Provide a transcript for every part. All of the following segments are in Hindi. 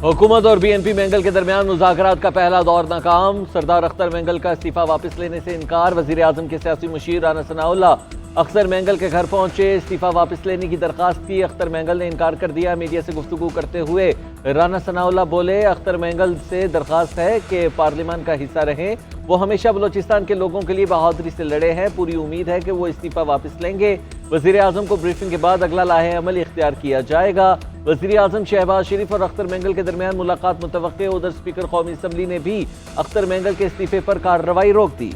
हुकूमत और बीएनपी मेंगल के दरमियान मुज़ाकरात का पहला दौर नाकाम। सरदार अख्तर मेंगल का इस्तीफा वापस लेने से इनकार। वज़ीर आज़म के सियासी मुशीर राना सनाउल्लाह अख्तर मेंगल के घर पहुंचे, इस्तीफा वापस लेने की दरख्वास्त की। अख्तर मेंगल ने इनकार कर दिया। मीडिया से गुफ्तगू करते हुए राना सनाउल्लाह बोले, अख्तर मेंगल से दरख्वास्त है कि पार्लियामान का हिस्सा रहें। वो हमेशा बलोचिस्तान के लोगों के लिए बहादुरी से लड़े हैं। पूरी उम्मीद है कि वो इस्तीफा वापस लेंगे। वज़ीर आज़म को ब्रीफिंग के बाद अगला लाहे अमल इख्तियार किया जाएगा। वज़ीर आज़म शहबाज शरीफ और अख्तर मेंगल के दरमियान मुलाकात मुतवक्के। उधर स्पीकर कौमी असम्बली ने भी अख्तर मेंगल के इस्तीफे पर कार्रवाई रोक दी।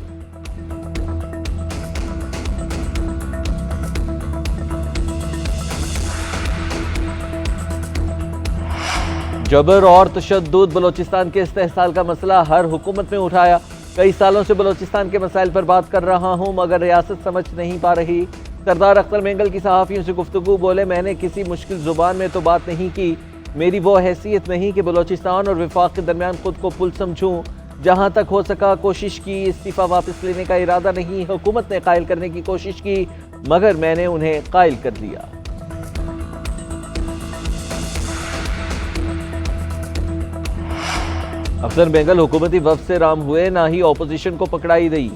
जबर और तशद्दुद। बलोचिस्तान के इस्तेहसाल का मसला हर हुकूमत में उठाया। कई सालों से बलोचिस्तान के मसाइल पर बात कर रहा हूं, मगर रियासत समझ नहीं पा रही। सरदार अख्तर मेंगल की सहाफ़ियों से गुफ्तगू। बोले, मैंने किसी मुश्किल जुबान में तो बात नहीं की। मेरी वो हैसियत नहीं कि बलोचिस्तान और विफाक के दरमियान खुद को पुल समझूं। जहां तक हो सका कोशिश की। इस्तीफ़ा वापस लेने का इरादा नहीं। हुकूमत ने कायल करने की कोशिश की, मगर मैंने उन्हें कायल कर दिया। अख्तर मेंगल हुकूमती वफ्द से राम हुए, ना ही ऑपोजिशन को पकड़ाई गई।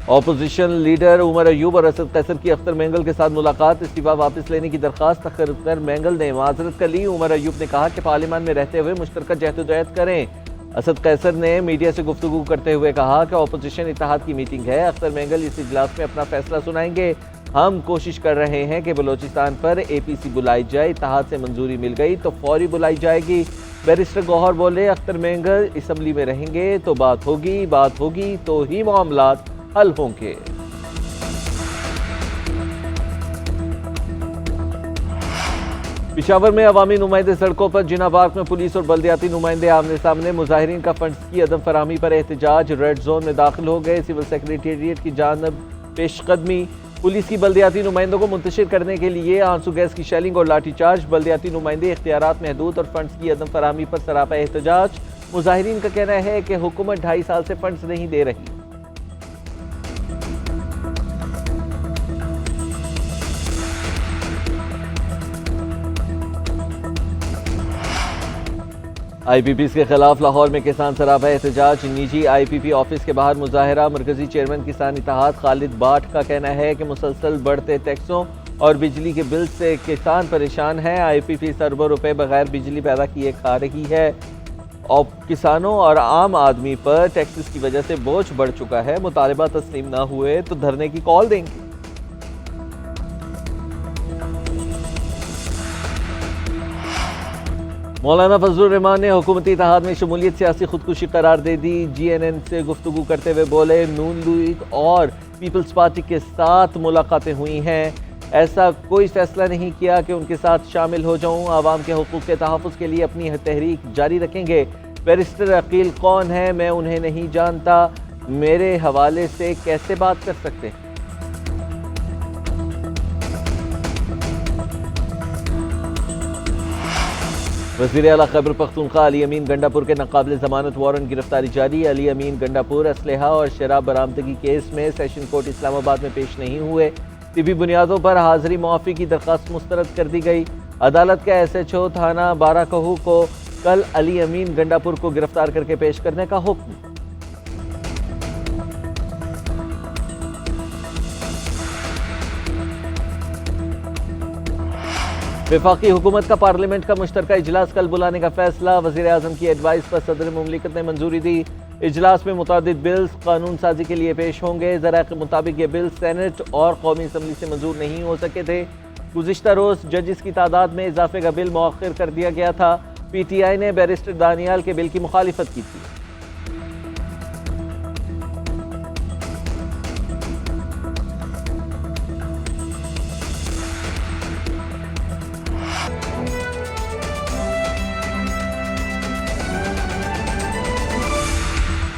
ऑपोजिशन लीडर उमर अयूब और असद कैसर की अख्तर मेंगल के साथ मुलाकात। इस्तीफा वापस लेने की दरख्वास्त। अख्तर मेंगल ने माजरत कर ली। उमर अयूब ने कहा कि पार्लियामान में रहते हुए मुश्तरका जहदोजहद करें। असद कैसर ने मीडिया से गुफ्तगू करते हुए कहा कि ऑपोजिशन इत्तेहाद की मीटिंग है। अख्तर मेंगल इस इजलास में अपना फैसला सुनाएंगे। हम कोशिश कर रहे हैं कि बलोचिस्तान पर APC बुलाई जाए। इत्तेहाद से मंजूरी मिल गई तो फौरी बुलाई जाएगी। बैरिस्टर गौहर बोले, अख्तर मेंगल असम्बली में रहेंगे तो बात होगी तो ही मामलात हल होंगे। पिशावर में अवामी नुमाइंदे सड़कों पर। जिना पार्क में पुलिस और बल्दियाती नुमाइंदे आमने सामने। मुजाहिरीन का फंड्स की अदम फराहमी पर एहतजाज। रेड जोन में दाखिल हो गए। सिविल सेक्रेटेरिएट की जानब पेशकदमी। पुलिस की बल्दियाती नुमाइंदों को मुंतशिर करने के लिए आंसू गैस की शेलिंग और लाठीचार्ज। बल्दियाती नुमाइंदे इख्तियारात महदूद और फंड्स की अदम फराहमी पर सरापा एहतजाज। मुजाहिरीन का कहना है कि हुकूमत 2.5 साल से फंड्स नहीं दे रही। IPPs के खिलाफ लाहौर में किसान सरापा एहतजाज। निजी IPP ऑफिस के बाहर मुजाहरा। मरकजी चेयरमैन किसान इत्तेहाद खालिद बाट का कहना है कि मुसलसल बढ़ते टैक्सों और बिजली के बिल से किसान परेशान है। IPP अरबों रुपए बगैर बिजली पैदा किए खा रही है और किसानों और आम आदमी पर टैक्सेस की वजह से बोझ बढ़ चुका है। मुतालबा तस्लीम ना हुए तो धरने की कॉल देंगे। मौलाना फजलुर रहमान ने हुकूमती इत्तेहाद में शमूलियत सियासी खुदकुशी करार दे दी। GNN से गुफ्तगू करते हुए बोले, नून लीग और पीपल्स पार्टी के साथ मुलाकातें हुई हैं। ऐसा कोई फैसला नहीं किया कि उनके साथ शामिल हो जाऊं। आवाम के हुकूक के तहफ़्फ़ुज़ के लिए अपनी तहरीक जारी रखेंगे। बैरिस्टर अकील कौन है, मैं उन्हें नहीं जानता। मेरे हवाले से कैसे बात कर सकते हैं। वज़ीर आला खैबर पख्तूनख्वा अली अमीन गंडापुर के नाकाबिल ज़मानत वारंट गिरफ्तारी जारी। अली अमीन गंडापुर असलहा और शराब बरामदगी केस में सेशन कोर्ट इस्लामाबाद में पेश नहीं हुए। तिबी बुनियादों पर हाजिरी मुआफ़ी की दरख्वास्त मुस्तरद कर दी गई। अदालत के SHO थाना बाराकहू को कल अली अमीन गंडापुर को गिरफ्तार करके पेश करने का हुक्म। वफाकी हुकूमत का पार्लियामेंट का मुश्तरका इजलास कल बुलाने का फैसला। वज़ीर आज़म की एडवाइस पर सदर मुमलिकत ने मंजूरी दी। इजलास में मुतादिद बिल्स कानून साजी के लिए पेश होंगे। ज़रा के मुताबिक ये बिल सेनेट और कौमी असम्बली से मंजूर नहीं हो सके थे। गुज़िश्ता रोज़ जजिस की तादाद में इजाफे का बिल मौखिर कर दिया गया था। PTI ने बैरिस्टर दानियाल के बिल की मुखालिफत की थी।